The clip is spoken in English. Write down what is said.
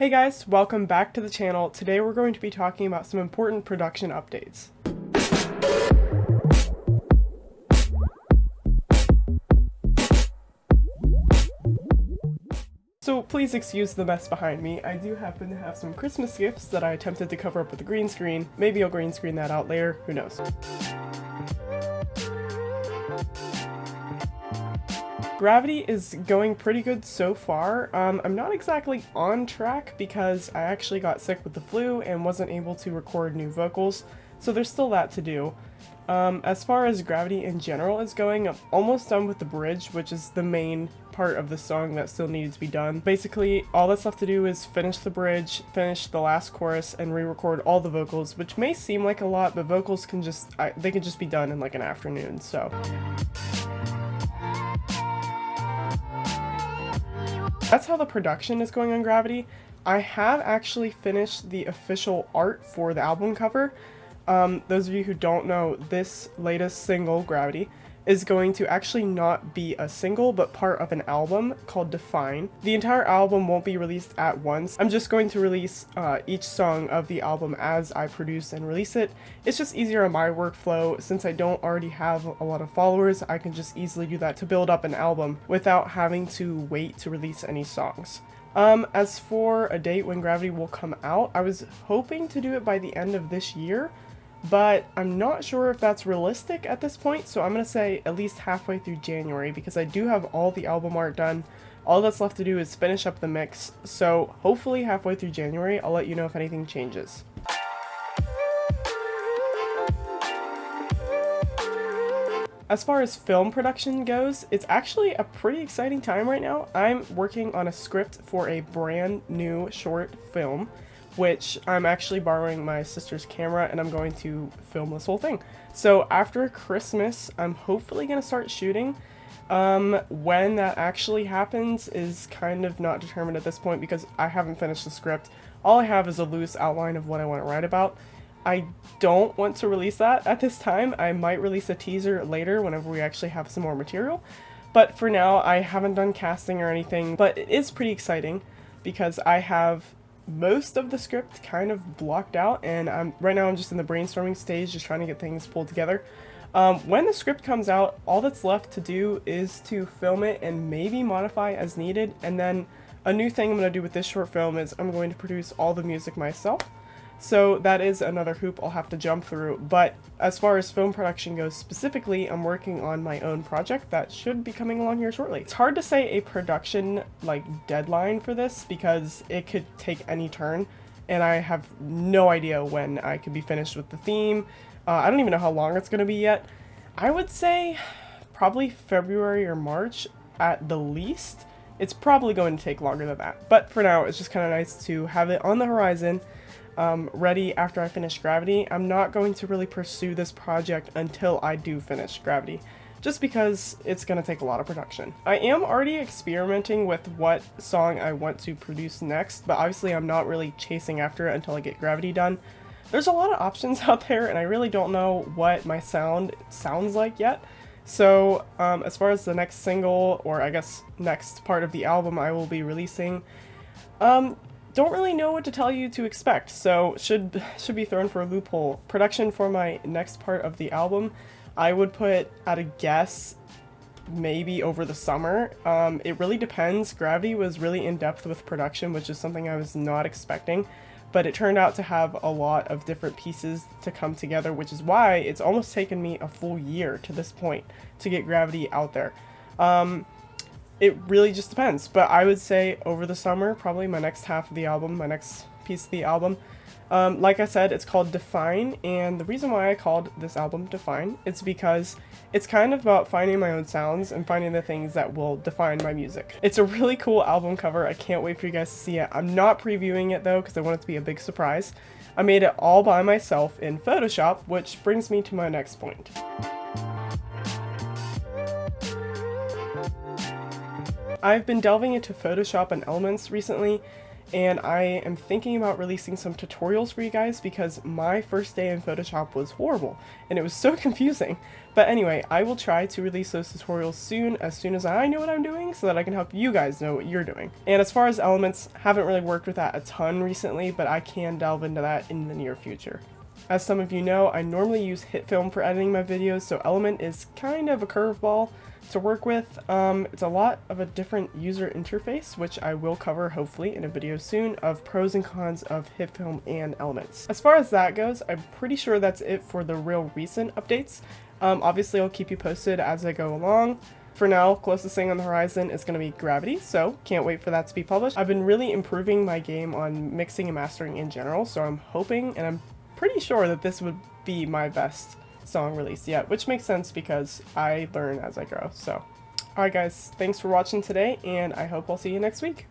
Hey guys, welcome back to the channel. Today we're going to be talking about some important production updates. So please excuse the mess behind me. I do happen to have some Christmas gifts that I attempted to cover up with a green screen. Maybe I'll green screen that out later, who knows. Gravity is going pretty good so far. I'm not exactly on track because I actually got sick with the flu and wasn't able to record new vocals, so there's still that to do. As far as Gravity in general is going, I'm almost done with the bridge, which is the main part of the song that still needed to be done. Basically, all that's left to do is finish the bridge, finish the last chorus, and re-record all the vocals, which may seem like a lot, but vocals can they can just be done in like an afternoon, so. That's how the production is going on Gravity. I have actually finished the official art for the album cover. Those of you who don't know, this latest single, Gravity, is going to actually not be a single, but part of an album called Define. The entire album won't be released at once. I'm just going to release each song of the album as I produce and release it. It's just easier on my workflow. Since I don't already have a lot of followers, I can just easily do that to build up an album without having to wait to release any songs. As for a date when Gravity will come out, I was hoping to do it by the end of this year, but I'm not sure if that's realistic at this point, so I'm going to say at least halfway through January because I do have all the album art done. All that's left to do is finish up the mix, so hopefully halfway through January I'll let you know if anything changes. As far as film production goes, it's actually a pretty exciting time right now. I'm working on a script for a brand new short film, which I'm actually borrowing my sister's camera and I'm going to film this whole thing. So after Christmas, I'm hopefully going to start shooting. When that actually happens is kind of not determined at this point because I haven't finished the script. All I have is a loose outline of what I want to write about. I don't want to release that at this time. I might release a teaser later whenever we actually have some more material. But for now, I haven't done casting or anything, but it is pretty exciting because I have most of the script kind of blocked out, and right now I'm just in the brainstorming stage, just trying to get things pulled together. When the script comes out, all that's left to do is to film it and maybe modify as needed, and then a new thing I'm going to do with this short film is I'm going to produce all the music myself. So that is another hoop I'll have to jump through, but as far as film production goes specifically, I'm working on my own project that should be coming along here shortly. It's hard to say a production deadline for this because it could take any turn, and I have no idea when I could be finished with the theme. I don't even know how long it's going to be yet. I would say probably February or March at the least. It's probably going to take longer than that, but for now it's just kind of nice to have it on the horizon. Ready after I finish Gravity. I'm not going to really pursue this project until I do finish Gravity, just because it's going to take a lot of production. I am already experimenting with what song I want to produce next, but obviously I'm not really chasing after it until I get Gravity done. There's a lot of options out there, and I really don't know what my sound sounds like yet. So as far as the next single, or I guess next part of the album I will be releasing, don't really know what to tell you to expect, so should be thrown for a loophole. Production for my next part of the album, I would put at a guess maybe over the summer. It really depends. Gravity was really in-depth with production, which is something I was not expecting, but it turned out to have a lot of different pieces to come together, which is why it's almost taken me a full year to this point to get Gravity out there. It really just depends, but I would say over the summer, probably my next half of the album, my next piece of the album. Like I said, it's called Define, and the reason why I called this album Define is because it's kind of about finding my own sounds and finding the things that will define my music. It's a really cool album cover. I can't wait for you guys to see it. I'm not previewing it though because I want it to be a big surprise. I made it all by myself in Photoshop, which brings me to my next point. I've been delving into Photoshop and Elements recently, and I am thinking about releasing some tutorials for you guys because my first day in Photoshop was horrible and it was so confusing. But anyway, I will try to release those tutorials soon as I know what I'm doing so that I can help you guys know what you're doing. And as far as elements, haven't really worked with that a ton recently, but I can delve into that in the near future. As some of you know, I normally use HitFilm for editing my videos, so Element is kind of a curveball to work with. It's a lot of a different user interface, which I will cover hopefully in a video soon, of pros and cons of HitFilm and Elements. As far as that goes, I'm pretty sure that's it for the real recent updates. Obviously I'll keep you posted as I go along. For now, closest thing on the horizon is going to be Gravity, so can't wait for that to be published. I've been really improving my game on mixing and mastering in general, so I'm hoping, and I'm pretty sure that this would be my best song release yet, which makes sense because I learn as I grow. So, alright guys, thanks for watching today, and I hope I'll see you next week.